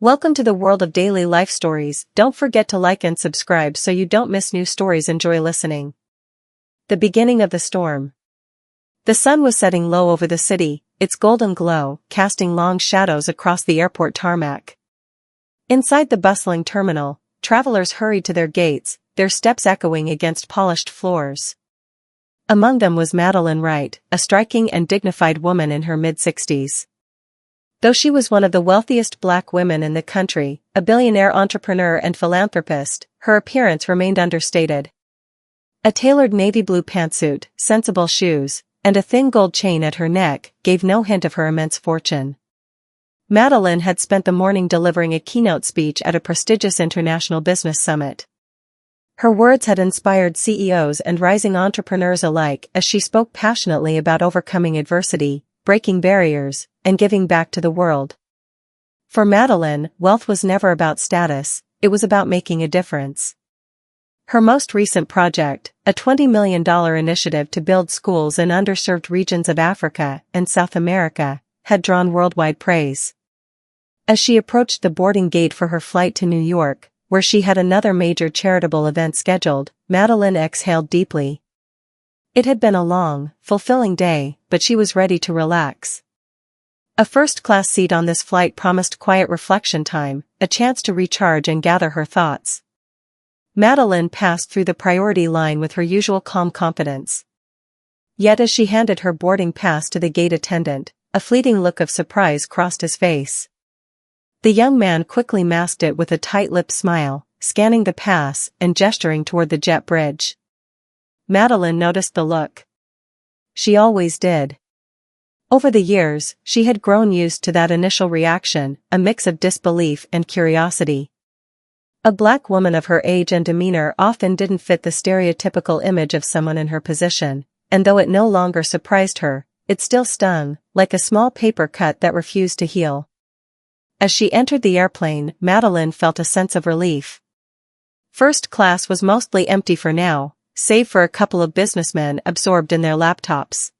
Welcome to the world of daily life stories. Don't forget to like and subscribe so you don't miss new stories. Enjoy listening. The beginning of the storm. The sun was setting low over the city, its golden glow casting long shadows across the airport tarmac. Inside the bustling terminal, travelers hurried to their gates, their steps echoing against polished floors. Among them was Madeline Wright, a striking and dignified woman in her mid-60s. Though she was one of the wealthiest black women in the country, a billionaire entrepreneur and philanthropist, her appearance remained understated. A tailored navy blue pantsuit, sensible shoes, and a thin gold chain at her neck gave no hint of her immense fortune. Madeline had spent the morning delivering a keynote speech at a prestigious international business summit. Her words had inspired CEOs and rising entrepreneurs alike as she spoke passionately about overcoming adversity, breaking barriers, and giving back to the world. For Madeline, wealth was never about status, it was about making a difference. Her most recent project, a $20 million initiative to build schools in underserved regions of Africa and South America, had drawn worldwide praise. As she approached the boarding gate for her flight to New York, where she had another major charitable event scheduled, Madeline exhaled deeply. It had been a long, fulfilling day, but she was ready to relax. A first-class seat on this flight promised quiet reflection time, a chance to recharge and gather her thoughts. Madeline passed through the priority line with her usual calm confidence. Yet as she handed her boarding pass to the gate attendant, a fleeting look of surprise crossed his face. The young man quickly masked it with a tight-lipped smile, scanning the pass and gesturing toward the jet bridge. Madeline noticed the look. She always did. Over the years, she had grown used to that initial reaction, a mix of disbelief and curiosity. A black woman of her age and demeanor often didn't fit the stereotypical image of someone in her position, and though it no longer surprised her, it still stung, like a small paper cut that refused to heal. As she entered the airplane, Madeline felt a sense of relief. First class was mostly empty for now, save for a couple of businessmen absorbed in their laptops.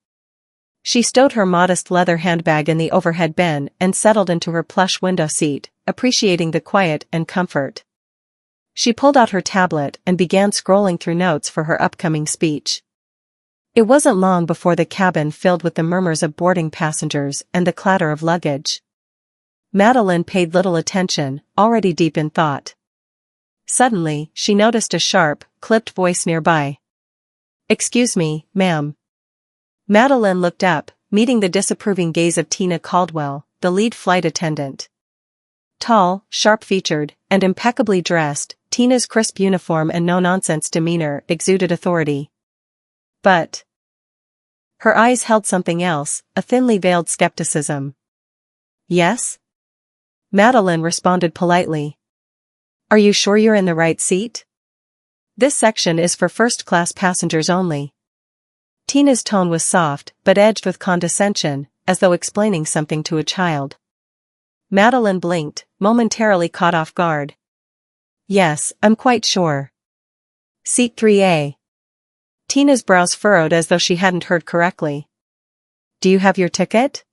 She stowed her modest leather handbag in the overhead bin and settled into her plush window seat, appreciating the quiet and comfort. She pulled out her tablet and began scrolling through notes for her upcoming speech. It wasn't long before the cabin filled with the murmurs of boarding passengers and the clatter of luggage. Madeline paid little attention, already deep in thought. Suddenly, she noticed a sharp, clipped voice nearby. "Excuse me, ma'am." Madeline looked up, meeting the disapproving gaze of Tina Caldwell, the lead flight attendant. Tall, sharp-featured, and impeccably dressed, Tina's crisp uniform and no-nonsense demeanor exuded authority. But her eyes held something else, a thinly veiled skepticism. "Yes?" Madeline responded politely. "Are you sure you're in the right seat? This section is for first-class passengers only." Tina's tone was soft, but edged with condescension, as though explaining something to a child. Madeline blinked, momentarily caught off guard. "Yes, I'm quite sure. Seat 3A. Tina's brows furrowed as though she hadn't heard correctly. "Do you have your ticket?"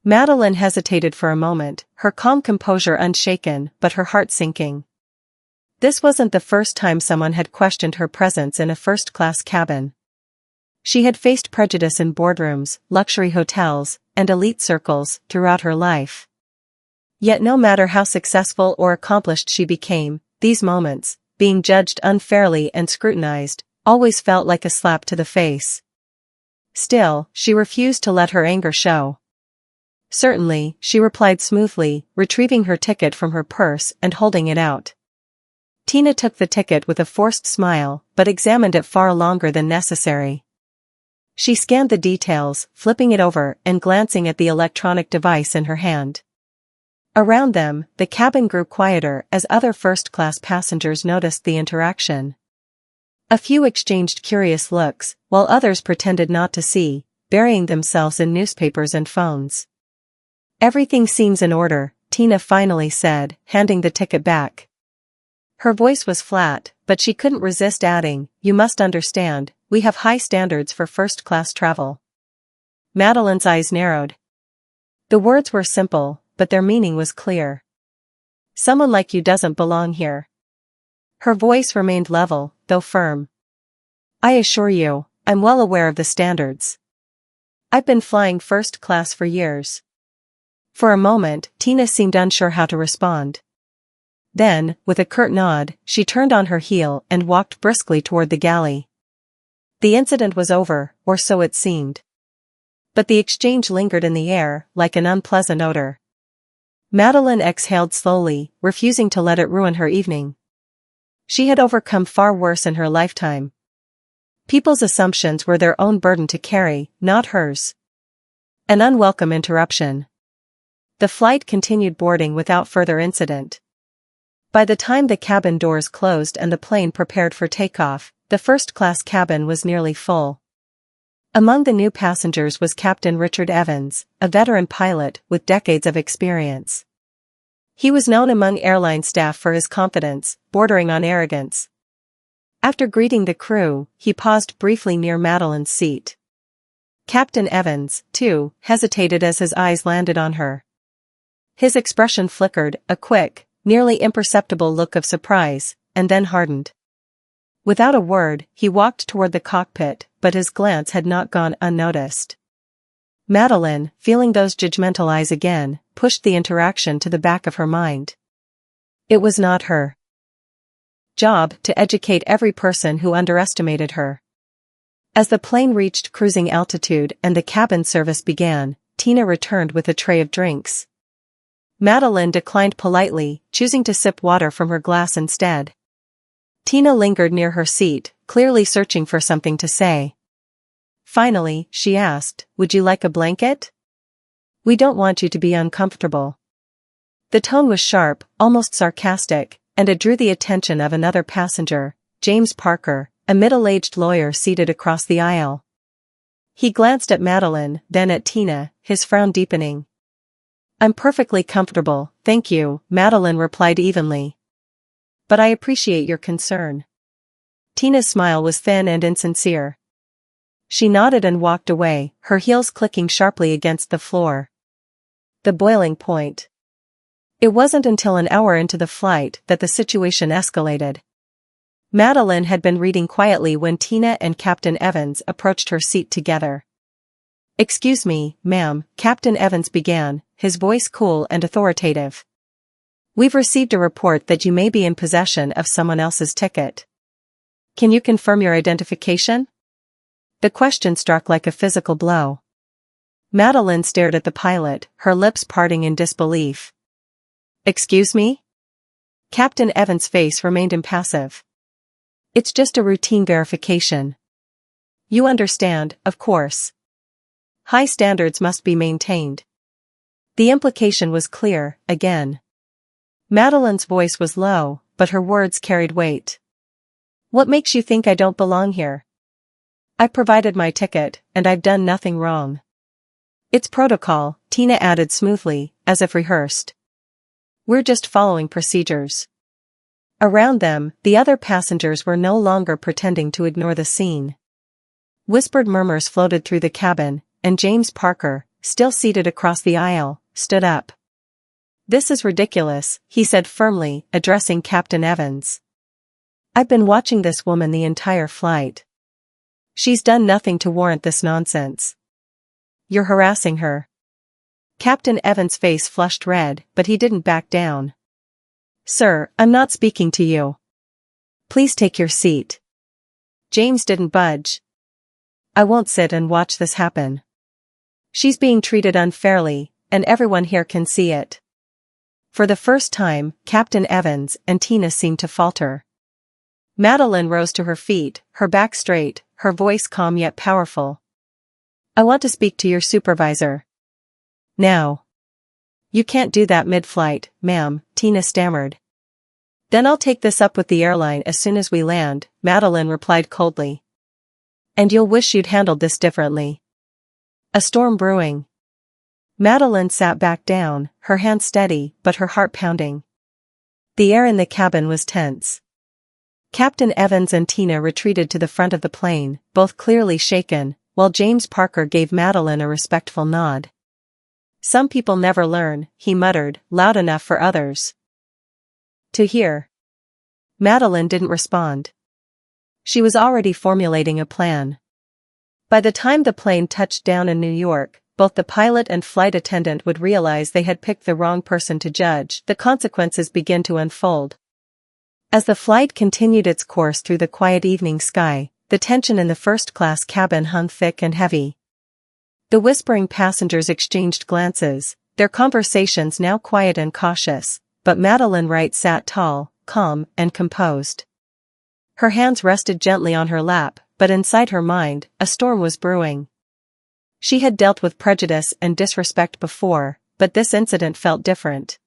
Madeline hesitated for a moment, her calm composure unshaken, but her heart sinking. This wasn't the first time someone had questioned her presence in a first-class cabin. She had faced prejudice in boardrooms, luxury hotels, and elite circles throughout her life. Yet no matter how successful or accomplished she became, these moments, being judged unfairly and scrutinized, always felt like a slap to the face. Still, she refused to let her anger show. "Certainly," she replied smoothly, retrieving her ticket from her purse and holding it out. Tina took the ticket with a forced smile, but examined it far longer than necessary. She scanned the details, flipping it over and glancing at the electronic device in her hand. Around them, the cabin grew quieter as other first-class passengers noticed the interaction. A few exchanged curious looks, while others pretended not to see, burying themselves in newspapers and phones. "Everything seems in order," Tina finally said, handing the ticket back. Her voice was flat, but she couldn't resist adding, "You must understand, we have high standards for first-class travel." Madeline's eyes narrowed. The words were simple, but their meaning was clear. Someone like you doesn't belong here. Her voice remained level, though firm. I assure you, I'm well aware of the standards. I've been flying first class for years. For a moment, Tina seemed unsure how to respond. Then, with a curt nod, she turned on her heel and walked briskly toward the galley. The incident was over, or so it seemed. But the exchange lingered in the air, like an unpleasant odor. Madeline exhaled slowly, refusing to let it ruin her evening. She had overcome far worse in her lifetime. People's assumptions were their own burden to carry, not hers. An unwelcome interruption. The flight continued boarding without further incident. By the time the cabin doors closed and the plane prepared for takeoff, the first-class cabin was nearly full. Among the new passengers was Captain Richard Evans, a veteran pilot with decades of experience. He was known among airline staff for his confidence, bordering on arrogance. After greeting the crew, he paused briefly near Madeline's seat. Captain Evans, too, hesitated as his eyes landed on her. His expression flickered, a quick, nearly imperceptible look of surprise, and then hardened. Without a word, he walked toward the cockpit, but his glance had not gone unnoticed. Madeline, feeling those judgmental eyes again, pushed the interaction to the back of her mind. It was not her job to educate every person who underestimated her. As the plane reached cruising altitude and the cabin service began, Tina returned with a tray of drinks. Madeline declined politely, choosing to sip water from her glass instead. Tina lingered near her seat, clearly searching for something to say. Finally, she asked, "Would you like a blanket? We don't want you to be uncomfortable." The tone was sharp, almost sarcastic, and it drew the attention of another passenger, James Parker, a middle-aged lawyer seated across the aisle. He glanced at Madeline, then at Tina, his frown deepening. "I'm perfectly comfortable, thank you," Madeline replied evenly. "But I appreciate your concern." Tina's smile was thin and insincere. She nodded and walked away, her heels clicking sharply against the floor. The boiling point. It wasn't until an hour into the flight that the situation escalated. Madeline had been reading quietly when Tina and Captain Evans approached her seat together. "Excuse me, ma'am," Captain Evans began, his voice cool and authoritative. "We've received a report that you may be in possession of someone else's ticket. Can you confirm your identification?" The question struck like a physical blow. Madeline stared at the pilot, her lips parting in disbelief. "Excuse me?" Captain Evans' face remained impassive. "It's just a routine verification. You understand, of course. High standards must be maintained." The implication was clear, again. Madeline's voice was low, but her words carried weight. "What makes you think I don't belong here? I provided my ticket, and I've done nothing wrong." "It's protocol," Tina added smoothly, as if rehearsed. "We're just following procedures." Around them, the other passengers were no longer pretending to ignore the scene. Whispered murmurs floated through the cabin, and James Parker, still seated across the aisle, stood up. "This is ridiculous," he said firmly, addressing Captain Evans. "I've been watching this woman the entire flight. She's done nothing to warrant this nonsense. You're harassing her." Captain Evans' face flushed red, but he didn't back down. "Sir, I'm not speaking to you. Please take your seat." James didn't budge. "I won't sit and watch this happen. She's being treated unfairly, and everyone here can see it." For the first time, Captain Evans and Tina seemed to falter. Madeline rose to her feet, her back straight, her voice calm yet powerful. "I want to speak to your supervisor. Now." "You can't do that mid-flight, ma'am," Tina stammered. "Then I'll take this up with the airline as soon as we land," Madeline replied coldly. "And you'll wish you'd handled this differently." A storm brewing. Madeline sat back down, her hand steady, but her heart pounding. The air in the cabin was tense. Captain Evans and Tina retreated to the front of the plane, both clearly shaken, while James Parker gave Madeline a respectful nod. "Some people never learn," he muttered, loud enough for others. To hear. Madeline didn't respond. She was already formulating a plan. By the time the plane touched down in New York, both the pilot and flight attendant would realize they had picked the wrong person to judge. The consequences begin to unfold. As the flight continued its course through the quiet evening sky, the tension in the first-class cabin hung thick and heavy. The whispering passengers exchanged glances, their conversations now quiet and cautious, but Madeline Wright sat tall, calm, and composed. Her hands rested gently on her lap, but inside her mind, a storm was brewing. She had dealt with prejudice and disrespect before, but this incident felt different.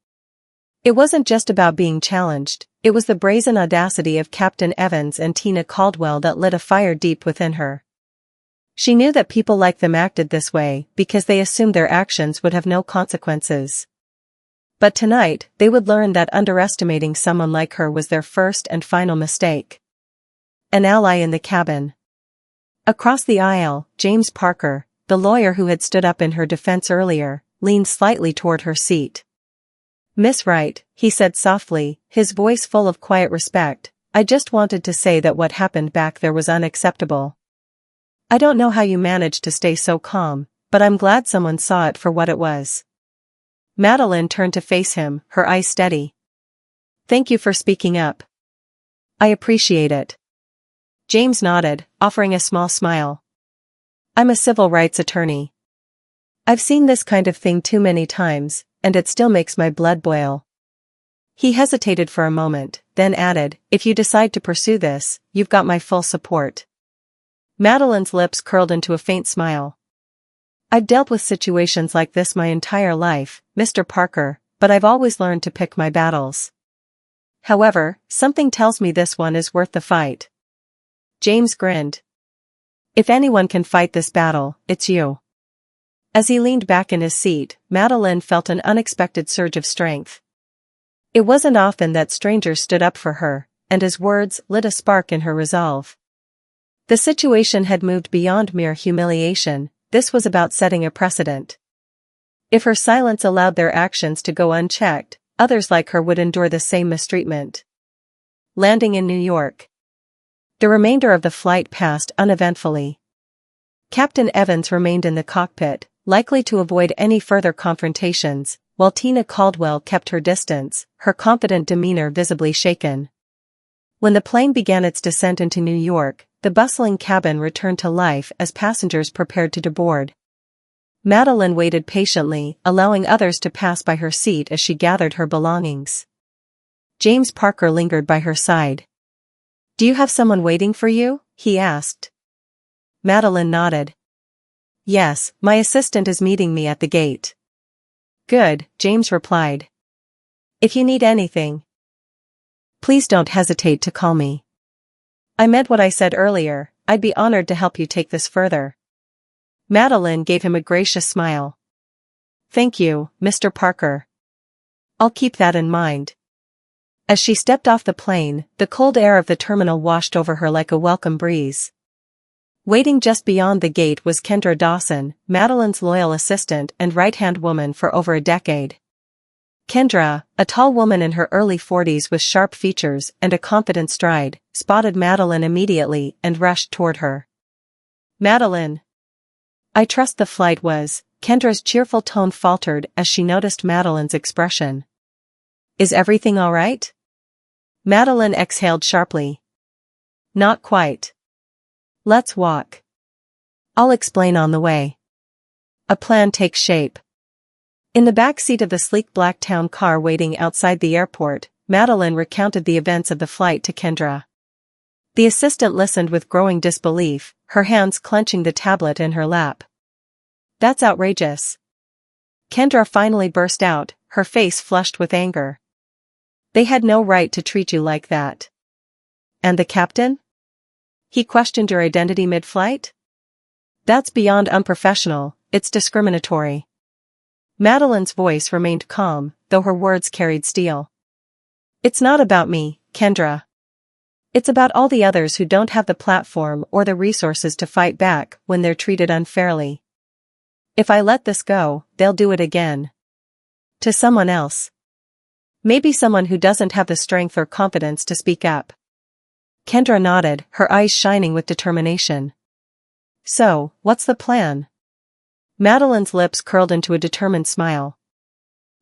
It wasn't just about being challenged, it was the brazen audacity of Captain Evans and Tina Caldwell that lit a fire deep within her. She knew that people like them acted this way because they assumed their actions would have no consequences. But tonight, they would learn that underestimating someone like her was their first and final mistake. An ally in the cabin. Across the aisle, James Parker, the lawyer who had stood up in her defense earlier, leaned slightly toward her seat. "Miss Wright," he said softly, his voice full of quiet respect, "I just wanted to say that what happened back there was unacceptable. I don't know how you managed to stay so calm, but I'm glad someone saw it for what it was." Madeline turned to face him, her eyes steady. "Thank you for speaking up. I appreciate it." James nodded, offering a small smile. "I'm a civil rights attorney. I've seen this kind of thing too many times, and it still makes my blood boil." He hesitated for a moment, then added, "If you decide to pursue this, you've got my full support." Madeline's lips curled into a faint smile. "I've dealt with situations like this my entire life, Mr. Parker, but I've always learned to pick my battles. However, something tells me this one is worth the fight." James grinned. "If anyone can fight this battle, it's you." As he leaned back in his seat, Madeline felt an unexpected surge of strength. It wasn't often that strangers stood up for her, and his words lit a spark in her resolve. The situation had moved beyond mere humiliation, this was about setting a precedent. If her silence allowed their actions to go unchecked, others like her would endure the same mistreatment. Landing in New York. The remainder of the flight passed uneventfully. Captain Evans remained in the cockpit, likely to avoid any further confrontations, while Tina Caldwell kept her distance, her confident demeanor visibly shaken. When the plane began its descent into New York, the bustling cabin returned to life as passengers prepared to deboard. Madeline waited patiently, allowing others to pass by her seat as she gathered her belongings. James Parker lingered by her side. "Do you have someone waiting for you?" he asked. Madeline nodded. "Yes, my assistant is meeting me at the gate." "Good," James replied. "If you need anything, please don't hesitate to call me. I meant what I said earlier, I'd be honored to help you take this further." Madeline gave him a gracious smile. "Thank you, Mr. Parker. I'll keep that in mind." As she stepped off the plane, the cold air of the terminal washed over her like a welcome breeze. Waiting just beyond the gate was Kendra Dawson, Madeline's loyal assistant and right-hand woman for over a decade. Kendra, a tall woman in her early 40s with sharp features and a confident stride, spotted Madeline immediately and rushed toward her. "Madeline. I trust the flight was," Kendra's cheerful tone faltered as she noticed Madeline's expression. "Is everything all right?" Madeline exhaled sharply. "Not quite. Let's walk. I'll explain on the way." A plan takes shape. In the back seat of the sleek black town car waiting outside the airport, Madeline recounted the events of the flight to Kendra. The assistant listened with growing disbelief, her hands clenching the tablet in her lap. "That's outrageous." Kendra finally burst out, her face flushed with anger. "They had no right to treat you like that." "And the captain? He questioned your identity mid-flight?" "That's beyond unprofessional, it's discriminatory." Madeline's voice remained calm, though her words carried steel. "It's not about me, Kendra. It's about all the others who don't have the platform or the resources to fight back when they're treated unfairly. If I let this go, they'll do it again. To someone else." Maybe someone who doesn't have the strength or confidence to speak up. Kendra nodded, her eyes shining with determination. So, what's the plan? Madeline's lips curled into a determined smile.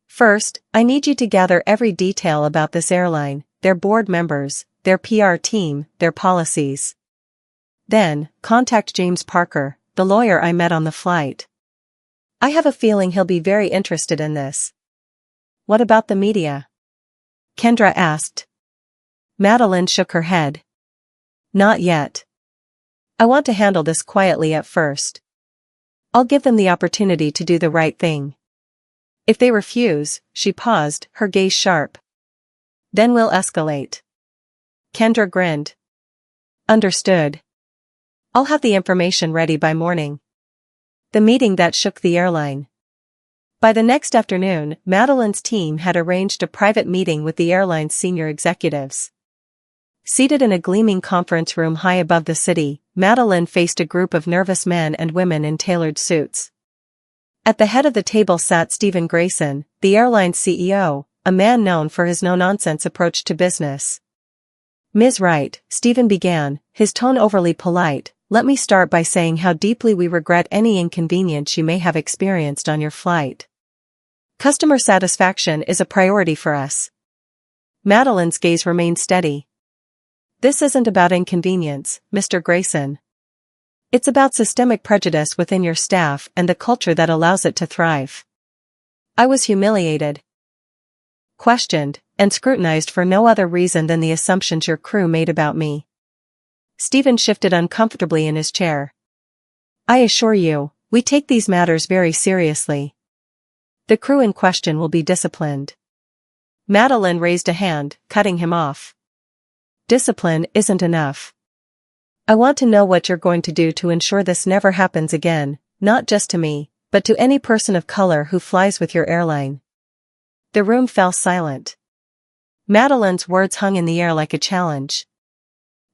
First, I need you to gather every detail about this airline, their board members, their PR team, their policies. Then, contact James Parker, the lawyer I met on the flight. I have a feeling he'll be very interested in this. What about the media? Kendra asked. Madeline shook her head. Not yet. I want to handle this quietly at first. I'll give them the opportunity to do the right thing. If they refuse, she paused, her gaze sharp. Then we'll escalate. Kendra grinned. Understood. I'll have the information ready by morning. The meeting that shook the airline. By the next afternoon, Madeline's team had arranged a private meeting with the airline's senior executives. Seated in a gleaming conference room high above the city, Madeline faced a group of nervous men and women in tailored suits. At the head of the table sat Stephen Grayson, the airline's CEO, a man known for his no-nonsense approach to business. Ms. Wright, Stephen began, his tone overly polite, let me start by saying how deeply we regret any inconvenience you may have experienced on your flight. Customer satisfaction is a priority for us. Madeline's gaze remained steady. This isn't about inconvenience, Mr. Grayson. It's about systemic prejudice within your staff and the culture that allows it to thrive. I was humiliated, questioned, and scrutinized for no other reason than the assumptions your crew made about me. Stephen shifted uncomfortably in his chair. I assure you, we take these matters very seriously. The crew in question will be disciplined. Madeline raised a hand, cutting him off. Discipline isn't enough. I want to know what you're going to do to ensure this never happens again, not just to me, but to any person of color who flies with your airline. The room fell silent. Madeline's words hung in the air like a challenge.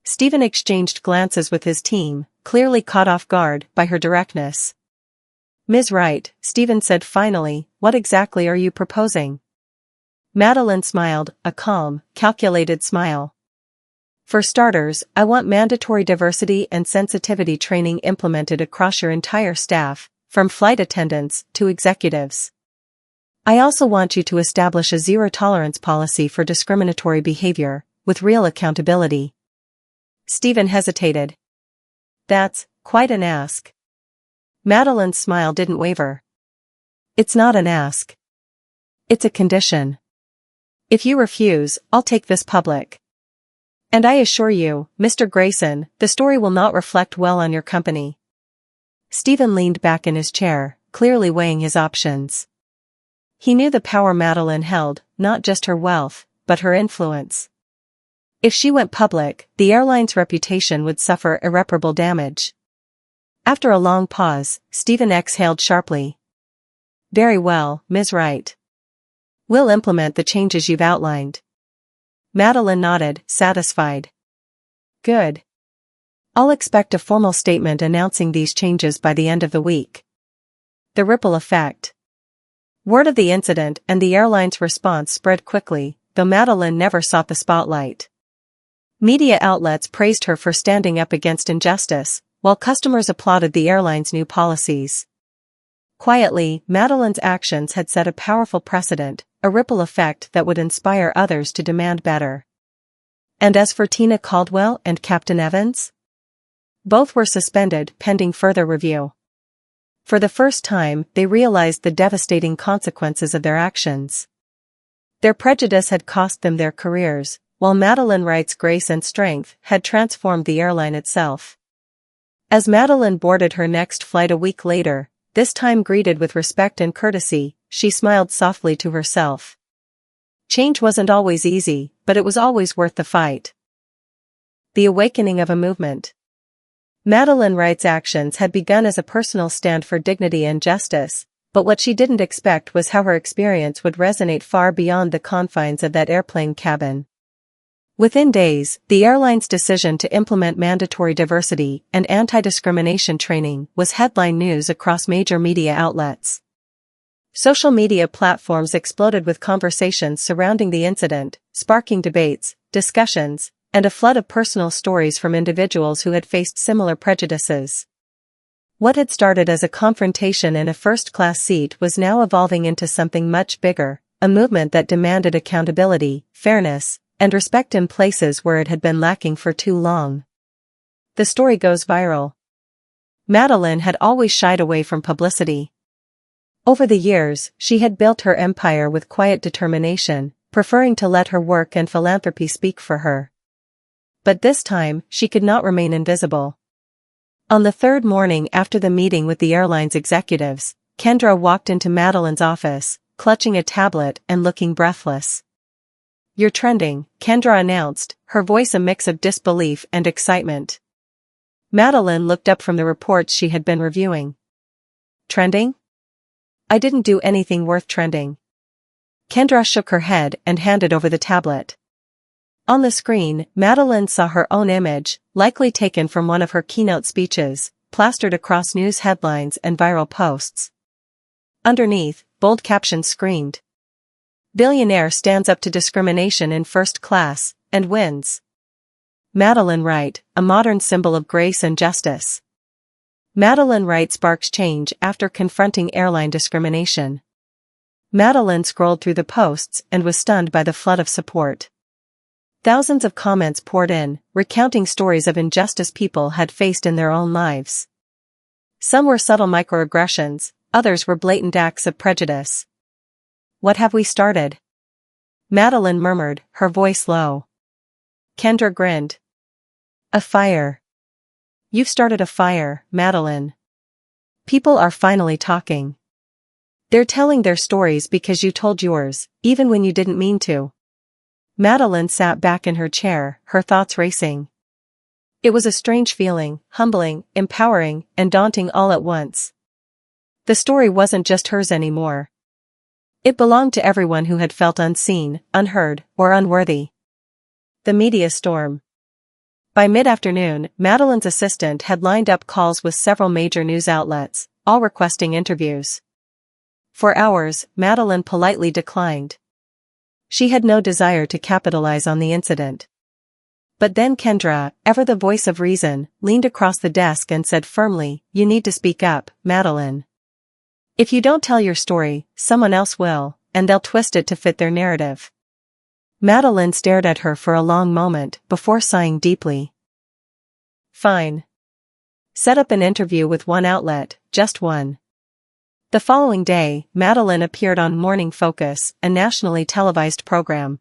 Stephen exchanged glances with his team, clearly caught off guard by her directness. Ms. Wright, Stephen said finally, what exactly are you proposing? Madeline smiled, a calm, calculated smile. For starters, I want mandatory diversity and sensitivity training implemented across your entire staff, from flight attendants to executives. I also want you to establish a zero-tolerance policy for discriminatory behavior, with real accountability. Stephen hesitated. That's quite an ask. Madeline's smile didn't waver. It's not an ask. It's a condition. If you refuse, I'll take this public. And I assure you, Mr. Grayson, the story will not reflect well on your company. Stephen leaned back in his chair, clearly weighing his options. He knew the power Madeline held, not just her wealth, but her influence. If she went public, the airline's reputation would suffer irreparable damage. After a long pause, Stephen exhaled sharply. Very well, Ms. Wright. We'll implement the changes you've outlined. Madeline nodded, satisfied. Good. I'll expect a formal statement announcing these changes by the end of the week. The ripple effect. Word of the incident and the airline's response spread quickly, though Madeline never sought the spotlight. Media outlets praised her for standing up against injustice, while customers applauded the airline's new policies. Quietly, Madeline's actions had set a powerful precedent, a ripple effect that would inspire others to demand better. And as for Tina Caldwell and Captain Evans? Both were suspended pending further review. For the first time, they realized the devastating consequences of their actions. Their prejudice had cost them their careers, while Madeline Wright's grace and strength had transformed the airline itself. As Madeline boarded her next flight a week later, this time greeted with respect and courtesy, she smiled softly to herself. Change wasn't always easy, but it was always worth the fight. The awakening of a movement. Madeline Wright's actions had begun as a personal stand for dignity and justice, but what she didn't expect was how her experience would resonate far beyond the confines of that airplane cabin. Within days, the airline's decision to implement mandatory diversity and anti-discrimination training was headline news across major media outlets. Social media platforms exploded with conversations surrounding the incident, sparking debates, discussions, and a flood of personal stories from individuals who had faced similar prejudices. What had started as a confrontation in a first-class seat was now evolving into something much bigger, a movement that demanded accountability, fairness, and respect in places where it had been lacking for too long. The story goes viral. Madeline had always shied away from publicity. Over the years, she had built her empire with quiet determination, preferring to let her work and philanthropy speak for her. But this time, she could not remain invisible. On the third morning after the meeting with the airline's executives, Kendra walked into Madeline's office, clutching a tablet and looking breathless. "You're trending," Kendra announced, her voice a mix of disbelief and excitement. Madeline looked up from the reports she had been reviewing. "Trending? I didn't do anything worth trending." Kendra shook her head and handed over the tablet. On the screen, Madeline saw her own image, likely taken from one of her keynote speeches, plastered across news headlines and viral posts. Underneath, bold captions screamed, "Billionaire stands up to discrimination in first class, and wins. Madeline Wright, a modern symbol of grace and justice." Madeline Wright sparks change after confronting airline discrimination. Madeline scrolled through the posts and was stunned by the flood of support. Thousands of comments poured in, recounting stories of injustice people had faced in their own lives. Some were subtle microaggressions, others were blatant acts of prejudice. "What have we started?" Madeline murmured, her voice low. Kendra grinned. "A fire." "You've started a fire, Madeline. People are finally talking. They're telling their stories because you told yours, even when you didn't mean to." Madeline sat back in her chair, her thoughts racing. It was a strange feeling, humbling, empowering, and daunting all at once. The story wasn't just hers anymore. It belonged to everyone who had felt unseen, unheard, or unworthy. The media storm. By mid-afternoon, Madeline's assistant had lined up calls with several major news outlets, all requesting interviews. For hours, Madeline politely declined. She had no desire to capitalize on the incident. But then Kendra, ever the voice of reason, leaned across the desk and said firmly, "You need to speak up, Madeline. If you don't tell your story, someone else will, and they'll twist it to fit their narrative." Madeline stared at her for a long moment before sighing deeply. "Fine. Set up an interview with one outlet, just one." The following day, Madeline appeared on Morning Focus, a nationally televised program.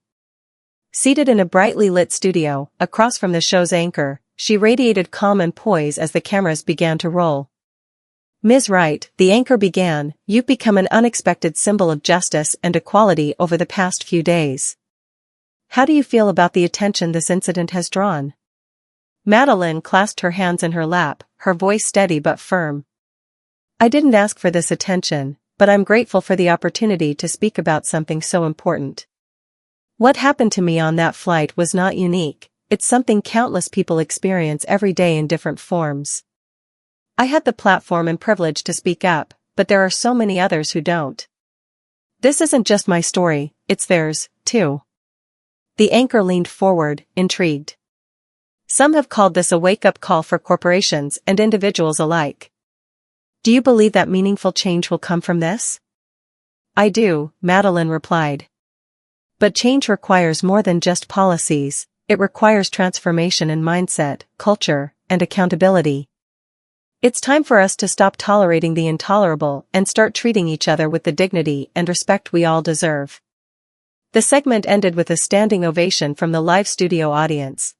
Seated in a brightly lit studio, across from the show's anchor, she radiated calm and poise as the cameras began to roll. "Ms. Wright," the anchor began, "you've become an unexpected symbol of justice and equality over the past few days. How do you feel about the attention this incident has drawn?" Madeline clasped her hands in her lap, her voice steady but firm. "I didn't ask for this attention, but I'm grateful for the opportunity to speak about something so important. What happened to me on that flight was not unique, it's something countless people experience every day in different forms. I had the platform and privilege to speak up, but there are so many others who don't. This isn't just my story, it's theirs, too." The anchor leaned forward, intrigued. "Some have called this a wake-up call for corporations and individuals alike. Do you believe that meaningful change will come from this?" "I do," Madeline replied. "But change requires more than just policies, it requires transformation in mindset, culture, and accountability. It's time for us to stop tolerating the intolerable and start treating each other with the dignity and respect we all deserve." The segment ended with a standing ovation from the live studio audience.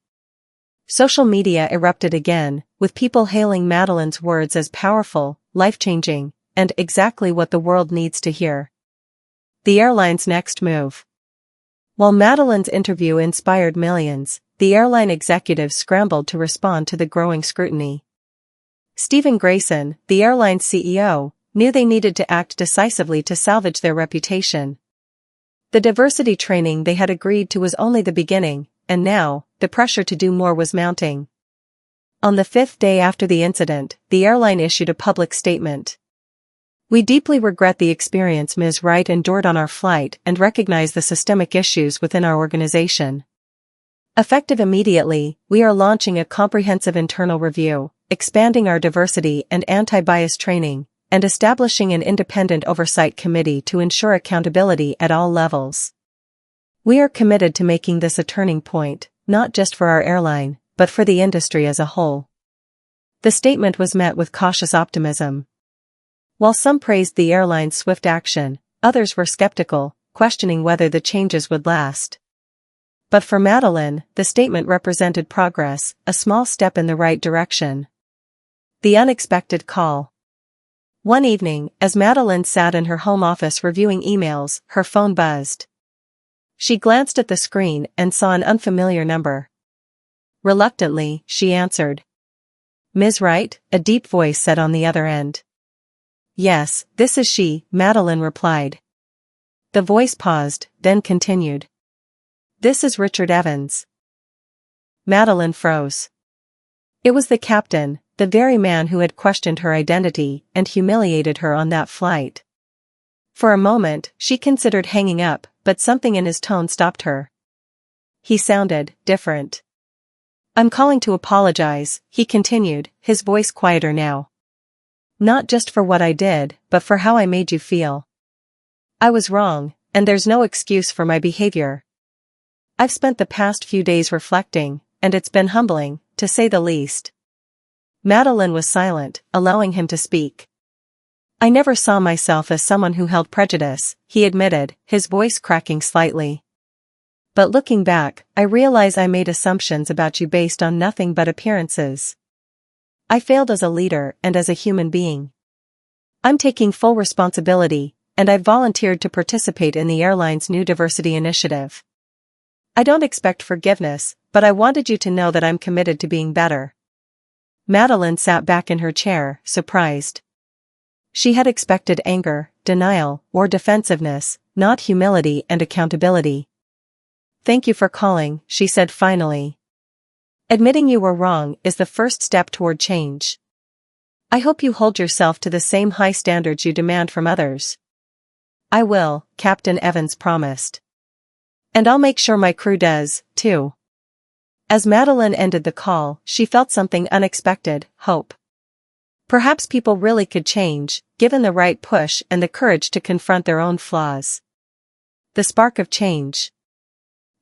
Social media erupted again, with people hailing Madeline's words as powerful, life-changing, and exactly what the world needs to hear. The airline's next move. While Madeline's interview inspired millions, the airline executives scrambled to respond to the growing scrutiny. Stephen Grayson, the airline's CEO, knew they needed to act decisively to salvage their reputation. The diversity training they had agreed to was only the beginning, and now, the pressure to do more was mounting. On the fifth day after the incident, the airline issued a public statement. We deeply regret the experience Ms. Wright endured on our flight and recognize the systemic issues within our organization. Effective immediately, we are launching a comprehensive internal review, expanding our diversity and anti-bias training, and establishing an independent oversight committee to ensure accountability at all levels. We are committed to making this a turning point, not just for our airline, but for the industry as a whole. The statement was met with cautious optimism. While some praised the airline's swift action, others were skeptical, questioning whether the changes would last. But for Madeline, the statement represented progress, a small step in the right direction. The unexpected call. One evening, as Madeline sat in her home office reviewing emails, her phone buzzed. She glanced at the screen and saw an unfamiliar number. Reluctantly, she answered. "Ms. Wright?" a deep voice said on the other end. "Yes, this is she," Madeline replied. The voice paused, then continued. "This is Richard Evans." Madeline froze. It was the captain, the very man who had questioned her identity and humiliated her on that flight. For a moment, she considered hanging up, but something in his tone stopped her. He sounded different. "I'm calling to apologize," he continued, his voice quieter now. "Not just for what I did, but for how I made you feel. I was wrong, and there's no excuse for my behavior. I've spent the past few days reflecting, and it's been humbling, to say the least." Madeline was silent, allowing him to speak. "I never saw myself as someone who held prejudice," he admitted, his voice cracking slightly. "But looking back, I realize I made assumptions about you based on nothing but appearances. I failed as a leader and as a human being. I'm taking full responsibility, and I've volunteered to participate in the airline's new diversity initiative. I don't expect forgiveness, but I wanted you to know that I'm committed to being better." Madeline sat back in her chair, surprised. She had expected anger, denial, or defensiveness, not humility and accountability. "Thank you for calling," she said finally. "Admitting you were wrong is the first step toward change. I hope you hold yourself to the same high standards you demand from others." "I will," Captain Evans promised. "And I'll make sure my crew does, too." As Madeline ended the call, she felt something unexpected, hope. Perhaps people really could change, given the right push and the courage to confront their own flaws. The spark of change.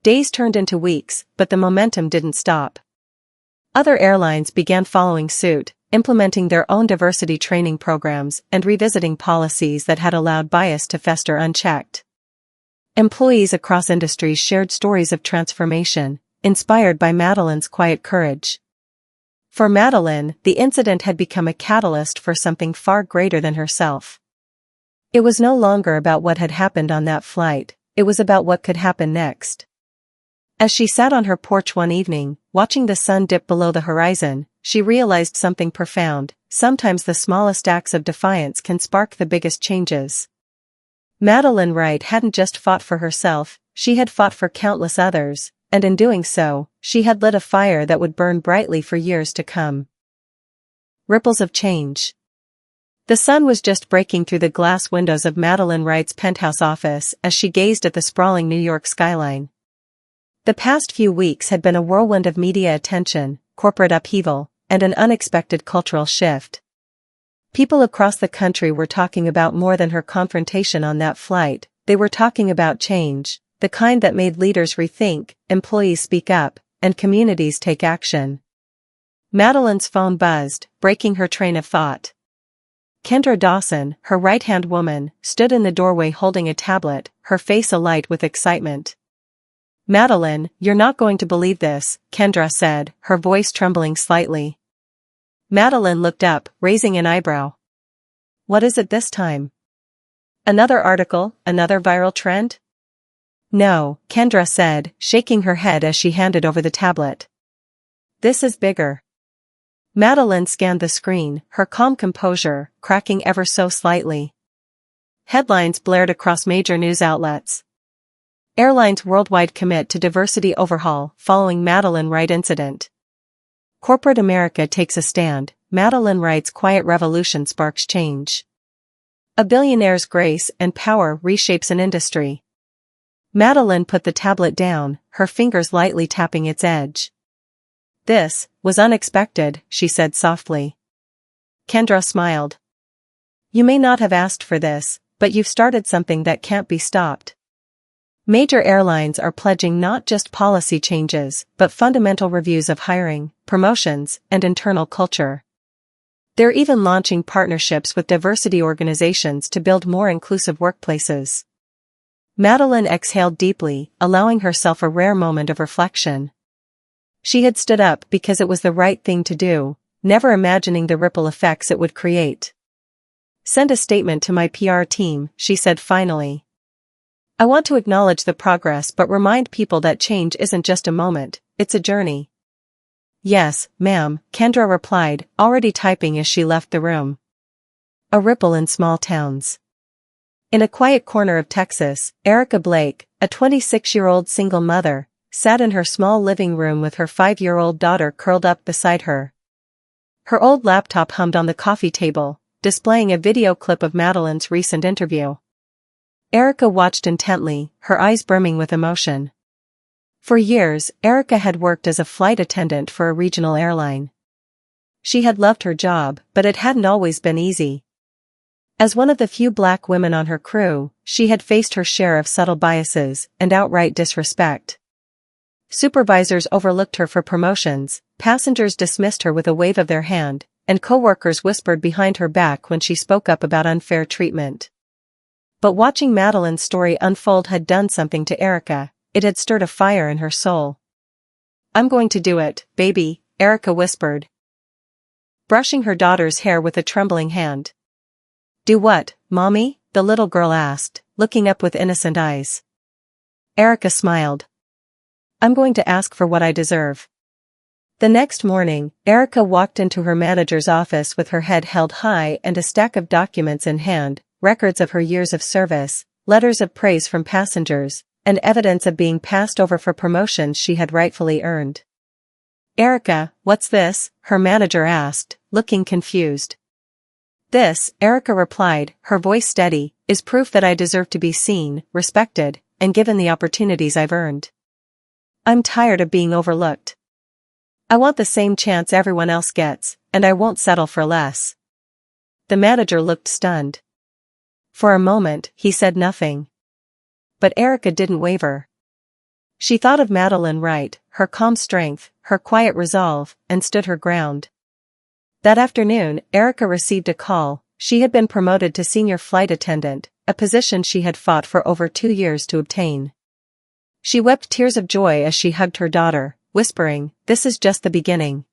Days turned into weeks, but the momentum didn't stop. Other airlines began following suit, implementing their own diversity training programs and revisiting policies that had allowed bias to fester unchecked. Employees across industries shared stories of transformation, inspired by Madeline's quiet courage. For Madeline, the incident had become a catalyst for something far greater than herself. It was no longer about what had happened on that flight, it was about what could happen next. As she sat on her porch one evening, watching the sun dip below the horizon, she realized something profound. Sometimes the smallest acts of defiance can spark the biggest changes. Madeline Wright hadn't just fought for herself, she had fought for countless others, and in doing so, she had lit a fire that would burn brightly for years to come. Ripples of change. The sun was just breaking through the glass windows of Madeline Wright's penthouse office as she gazed at the sprawling New York skyline. The past few weeks had been a whirlwind of media attention, corporate upheaval, and an unexpected cultural shift. People across the country were talking about more than her confrontation on that flight, they were talking about change, the kind that made leaders rethink, employees speak up, and communities take action. Madeline's phone buzzed, breaking her train of thought. Kendra Dawson, her right-hand woman, stood in the doorway holding a tablet, her face alight with excitement. "Madeline, you're not going to believe this," Kendra said, her voice trembling slightly. Madeline looked up, raising an eyebrow. "What is it this time? Another article, another viral trend?" "No," Kendra said, shaking her head as she handed over the tablet. "This is bigger." Madeline scanned the screen, her calm composure cracking ever so slightly. Headlines blared across major news outlets. Airlines worldwide commit to diversity overhaul following Madeline Wright incident. Corporate America takes a stand, Madeline Wright's quiet revolution sparks change. A billionaire's grace and power reshapes an industry. Madeline put the tablet down, her fingers lightly tapping its edge. This was unexpected, she said softly. Kendra smiled. You may not have asked for this, but you've started something that can't be stopped. Major airlines are pledging not just policy changes, but fundamental reviews of hiring, promotions, and internal culture. They're even launching partnerships with diversity organizations to build more inclusive workplaces. Madeline exhaled deeply, allowing herself a rare moment of reflection. She had stood up because it was the right thing to do, never imagining the ripple effects it would create. Send a statement to my PR team, she said finally. I want to acknowledge the progress but remind people that change isn't just a moment, it's a journey. Yes, ma'am, Kendra replied, already typing as she left the room. A ripple in small towns. In a quiet corner of Texas, Erica Blake, a 26-year-old single mother, sat in her small living room with her 5-year-old daughter curled up beside her. Her old laptop hummed on the coffee table, displaying a video clip of Madeline's recent interview. Erica watched intently, her eyes brimming with emotion. For years, Erica had worked as a flight attendant for a regional airline. She had loved her job, but it hadn't always been easy. As one of the few black women on her crew, she had faced her share of subtle biases and outright disrespect. Supervisors overlooked her for promotions, passengers dismissed her with a wave of their hand, and coworkers whispered behind her back when she spoke up about unfair treatment. But watching Madeline's story unfold had done something to Erica. It had stirred a fire in her soul. I'm going to do it, baby, Erica whispered, brushing her daughter's hair with a trembling hand. Do what, Mommy? The little girl asked, looking up with innocent eyes. Erica smiled. I'm going to ask for what I deserve. The next morning, Erica walked into her manager's office with her head held high and a stack of documents in hand, records of her years of service, letters of praise from passengers, and evidence of being passed over for promotions she had rightfully earned. Erica, what's this? Her manager asked, looking confused. This, Erica replied, her voice steady, is proof that I deserve to be seen, respected, and given the opportunities I've earned. I'm tired of being overlooked. I want the same chance everyone else gets, and I won't settle for less. The manager looked stunned. For a moment, he said nothing. But Erica didn't waver. She thought of Madeline Wright, her calm strength, her quiet resolve, and stood her ground. That afternoon, Erica received a call. She had been promoted to senior flight attendant, a position she had fought for over 2 years to obtain. She wept tears of joy as she hugged her daughter, whispering, "This is just the beginning."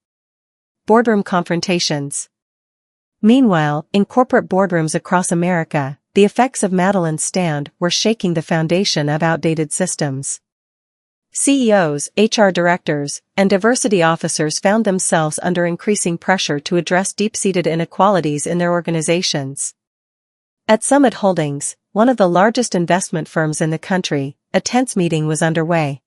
Boardroom confrontations. Meanwhile, in corporate boardrooms across America, the effects of Madeline's stand were shaking the foundation of outdated systems. CEOs, HR directors, and diversity officers found themselves under increasing pressure to address deep-seated inequalities in their organizations. At Summit Holdings, one of the largest investment firms in the country, a tense meeting was underway.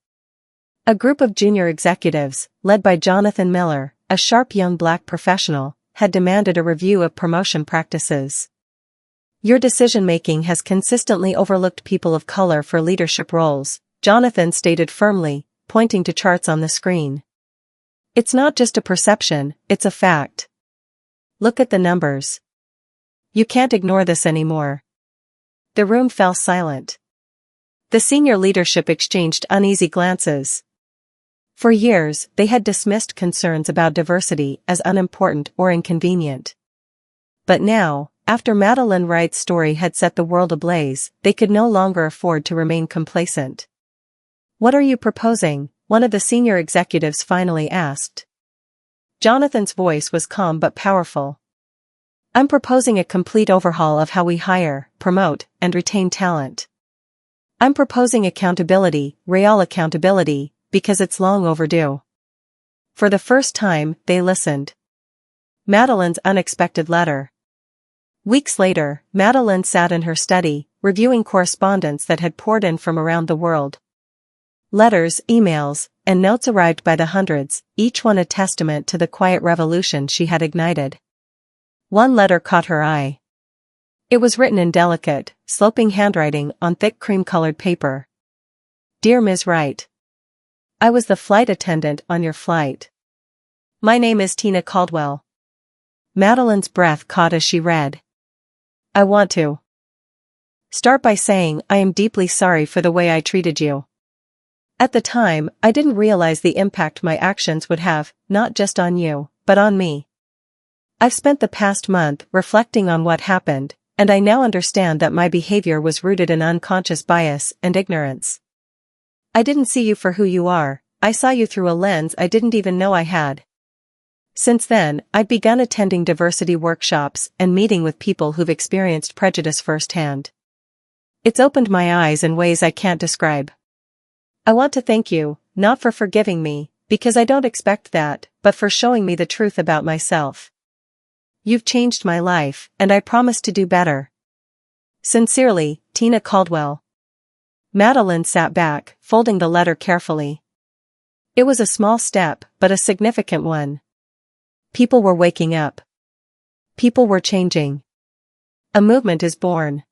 A group of junior executives, led by Jonathan Miller, a sharp young black professional, had demanded a review of promotion practices. Your decision-making has consistently overlooked people of color for leadership roles, Jonathan stated firmly, pointing to charts on the screen. It's not just a perception, it's a fact. Look at the numbers. You can't ignore this anymore. The room fell silent. The senior leadership exchanged uneasy glances. For years, they had dismissed concerns about diversity as unimportant or inconvenient. But now, after Madeline Wright's story had set the world ablaze, they could no longer afford to remain complacent. What are you proposing? One of the senior executives finally asked. Jonathan's voice was calm but powerful. I'm proposing a complete overhaul of how we hire, promote, and retain talent. I'm proposing accountability, real accountability, because it's long overdue. For the first time, they listened. Madeline's unexpected letter. Weeks later, Madeline sat in her study, reviewing correspondence that had poured in from around the world. Letters, emails, and notes arrived by the hundreds, each one a testament to the quiet revolution she had ignited. One letter caught her eye. It was written in delicate, sloping handwriting on thick cream-colored paper. Dear Ms. Wright. I was the flight attendant on your flight. My name is Tina Caldwell. Madeline's breath caught as she read. I want to start by saying I am deeply sorry for the way I treated you. At the time, I didn't realize the impact my actions would have, not just on you, but on me. I've spent the past month reflecting on what happened, and I now understand that my behavior was rooted in unconscious bias and ignorance. I didn't see you for who you are, I saw you through a lens I didn't even know I had. Since then, I've begun attending diversity workshops and meeting with people who've experienced prejudice firsthand. It's opened my eyes in ways I can't describe. I want to thank you, not for forgiving me, because I don't expect that, but for showing me the truth about myself. You've changed my life, and I promise to do better. Sincerely, Tina Caldwell. Madeline sat back, folding the letter carefully. It was a small step, but a significant one. People were waking up. People were changing. A movement is born.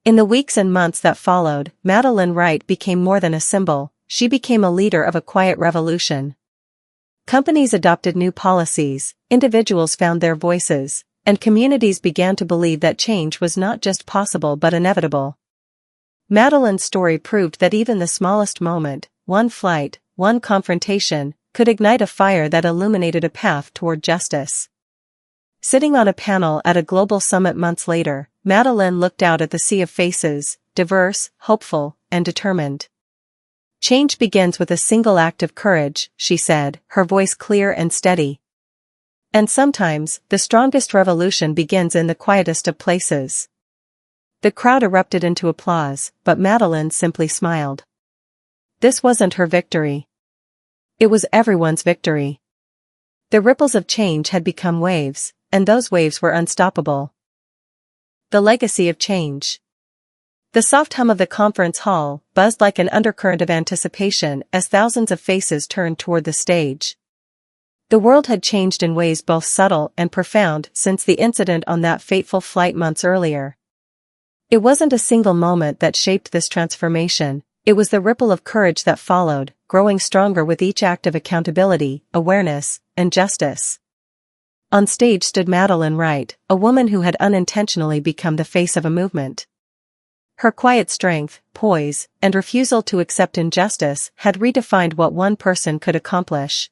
In the weeks and months that followed, Madeline Wright became more than a symbol, she became a leader of a quiet revolution. Companies adopted new policies, individuals found their voices, and communities began to believe that change was not just possible but inevitable. Madeline's story proved that even the smallest moment, one flight, one confrontation, could ignite a fire that illuminated a path toward justice. Sitting on a panel at a global summit months later, Madeline looked out at the sea of faces, diverse, hopeful, and determined. Change begins with a single act of courage, she said, her voice clear and steady. And sometimes, the strongest revolution begins in the quietest of places. The crowd erupted into applause, but Madeline simply smiled. This wasn't her victory. It was everyone's victory. The ripples of change had become waves, and those waves were unstoppable. The legacy of change. The soft hum of the conference hall buzzed like an undercurrent of anticipation as thousands of faces turned toward the stage. The world had changed in ways both subtle and profound since the incident on that fateful flight months earlier. It wasn't a single moment that shaped this transformation, it was the ripple of courage that followed, growing stronger with each act of accountability, awareness, and justice. On stage stood Madeline Wright, a woman who had unintentionally become the face of a movement. Her quiet strength, poise, and refusal to accept injustice had redefined what one person could accomplish.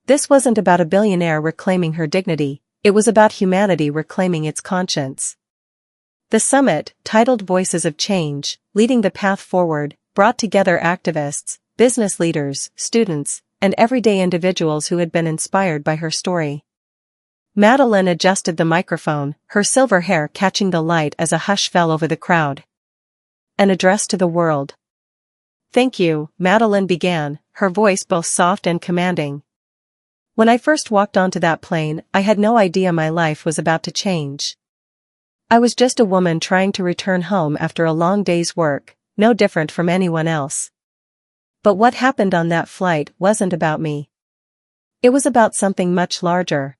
This wasn't about a billionaire reclaiming her dignity, it was about humanity reclaiming its conscience. The summit, titled Voices of Change, Leading the Path Forward, brought together activists, business leaders, students, and everyday individuals who had been inspired by her story. Madeline adjusted the microphone, her silver hair catching the light as a hush fell over the crowd. An address to the world. Thank you, Madeline began, her voice both soft and commanding. When I first walked onto that plane, I had no idea my life was about to change. I was just a woman trying to return home after a long day's work, no different from anyone else. But what happened on that flight wasn't about me. It was about something much larger.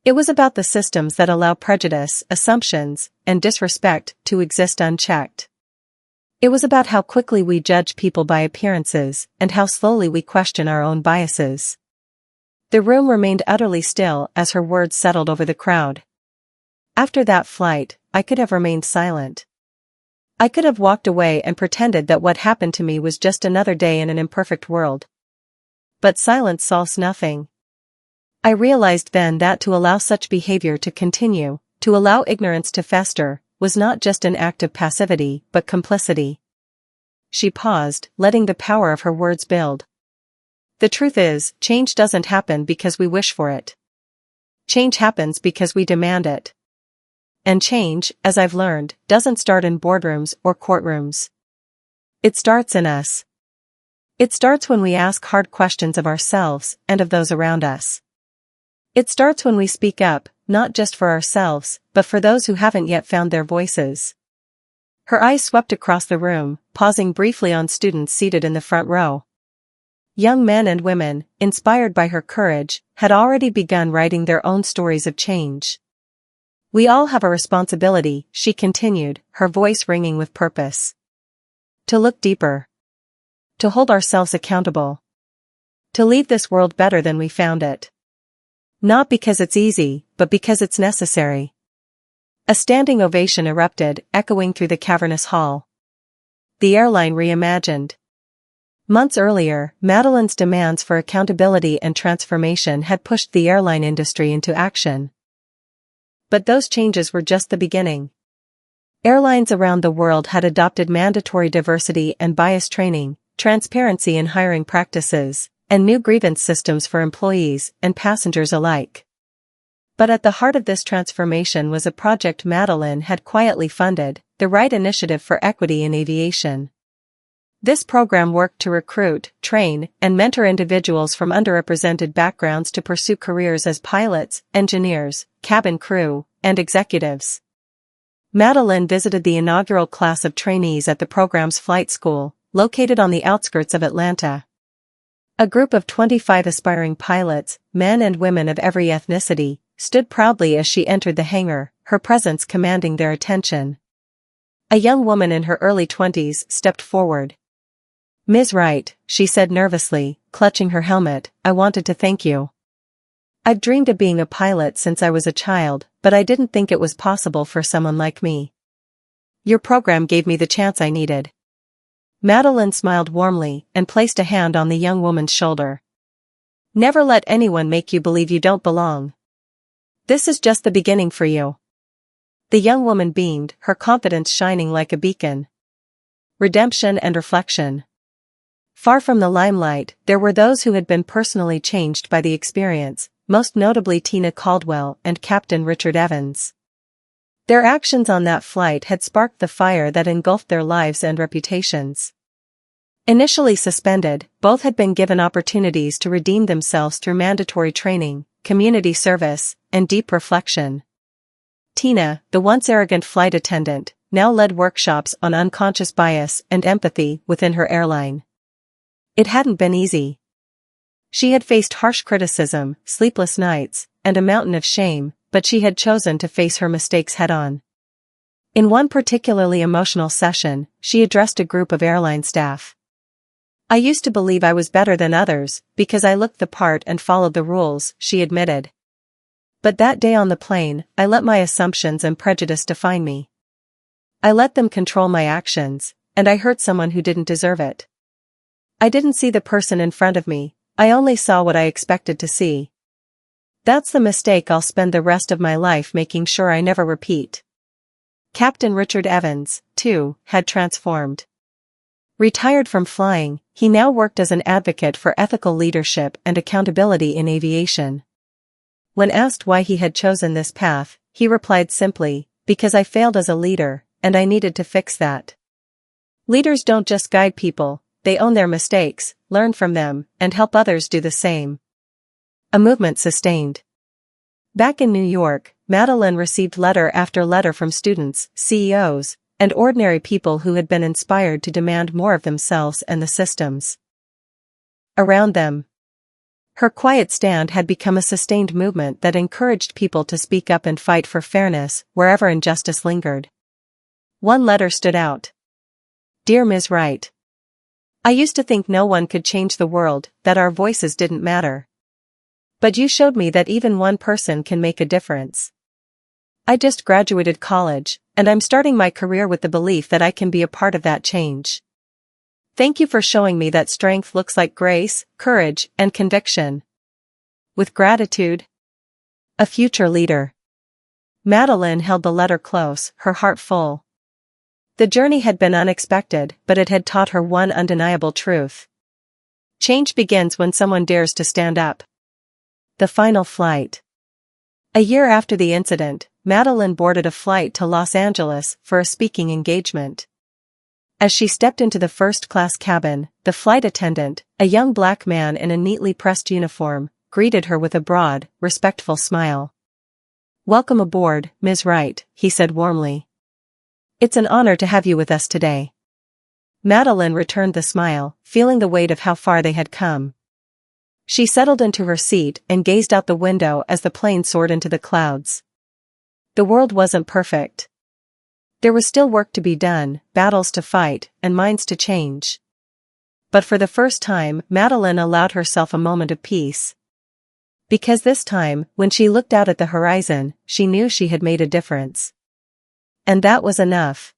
It was about the systems that allow prejudice, assumptions, and disrespect to exist unchecked. It was about how quickly we judge people by appearances, and how slowly we question our own biases. The room remained utterly still as her words settled over the crowd. After that flight, I could have remained silent. I could have walked away and pretended that what happened to me was just another day in an imperfect world. But silence solves nothing. I realized then that to allow such behavior to continue, to allow ignorance to fester, was not just an act of passivity, but complicity. She paused, letting the power of her words build. The truth is, change doesn't happen because we wish for it. Change happens because we demand it. And change, as I've learned, doesn't start in boardrooms or courtrooms. It starts in us. It starts when we ask hard questions of ourselves and of those around us. It starts when we speak up, not just for ourselves, but for those who haven't yet found their voices. Her eyes swept across the room, pausing briefly on students seated in the front row. Young men and women, inspired by her courage, had already begun writing their own stories of change. We all have a responsibility, she continued, her voice ringing with purpose. To look deeper. To hold ourselves accountable. To leave this world better than we found it. Not because it's easy, but because it's necessary. A standing ovation erupted, echoing through the cavernous hall. The airline reimagined. Months earlier, Madeline's demands for accountability and transformation had pushed the airline industry into action. But those changes were just the beginning. Airlines around the world had adopted mandatory diversity and bias training, transparency in hiring practices, and new grievance systems for employees and passengers alike. But at the heart of this transformation was a project Madeline had quietly funded, the Right Initiative for Equity in Aviation. This program worked to recruit, train, and mentor individuals from underrepresented backgrounds to pursue careers as pilots, engineers, cabin crew, and executives. Madeline visited the inaugural class of trainees at the program's flight school, located on the outskirts of Atlanta. A group of 25 aspiring pilots, men and women of every ethnicity, stood proudly as she entered the hangar, her presence commanding their attention. A young woman in her early 20s stepped forward. "Ms. Wright," she said nervously, clutching her helmet, "I wanted to thank you. I've dreamed of being a pilot since I was a child, but I didn't think it was possible for someone like me. Your program gave me the chance I needed." Madeline smiled warmly and placed a hand on the young woman's shoulder. "Never let anyone make you believe you don't belong. This is just the beginning for you." The young woman beamed, her confidence shining like a beacon. Redemption and reflection. Far from the limelight, there were those who had been personally changed by the experience, most notably Tina Caldwell and Captain Richard Evans. Their actions on that flight had sparked the fire that engulfed their lives and reputations. Initially suspended, both had been given opportunities to redeem themselves through mandatory training, community service, and deep reflection. Tina, the once arrogant flight attendant, now led workshops on unconscious bias and empathy within her airline. It hadn't been easy. She had faced harsh criticism, sleepless nights, and a mountain of shame, but she had chosen to face her mistakes head-on. In one particularly emotional session, she addressed a group of airline staff. "I used to believe I was better than others, because I looked the part and followed the rules," she admitted. "But that day on the plane, I let my assumptions and prejudice define me. I let them control my actions, and I hurt someone who didn't deserve it. I didn't see the person in front of me, I only saw what I expected to see. That's the mistake I'll spend the rest of my life making sure I never repeat." Captain Richard Evans, too, had transformed. Retired from flying, he now worked as an advocate for ethical leadership and accountability in aviation. When asked why he had chosen this path, he replied simply, "Because I failed as a leader, and I needed to fix that." Leaders don't just guide people, they own their mistakes, learn from them, and help others do the same. A movement sustained. Back in New York, Madeline received letter after letter from students, CEOs, and ordinary people who had been inspired to demand more of themselves and the systems around them. Her quiet stand had become a sustained movement that encouraged people to speak up and fight for fairness wherever injustice lingered. One letter stood out. "Dear Ms. Wright, I used to think no one could change the world, that our voices didn't matter. But you showed me that even one person can make a difference. I just graduated college, and I'm starting my career with the belief that I can be a part of that change. Thank you for showing me that strength looks like grace, courage, and conviction. With gratitude, a future leader." Madeline held the letter close, her heart full. The journey had been unexpected, but it had taught her one undeniable truth. Change begins when someone dares to stand up. The final flight. A year after the incident, Madeline boarded a flight to Los Angeles for a speaking engagement. As she stepped into the first-class cabin, the flight attendant, a young black man in a neatly pressed uniform, greeted her with a broad, respectful smile. "Welcome aboard, Ms. Wright," he said warmly. "It's an honor to have you with us today." Madeline returned the smile, feeling the weight of how far they had come. She settled into her seat and gazed out the window as the plane soared into the clouds. The world wasn't perfect. There was still work to be done, battles to fight, and minds to change. But for the first time, Madeline allowed herself a moment of peace. Because this time, when she looked out at the horizon, she knew she had made a difference. And that was enough.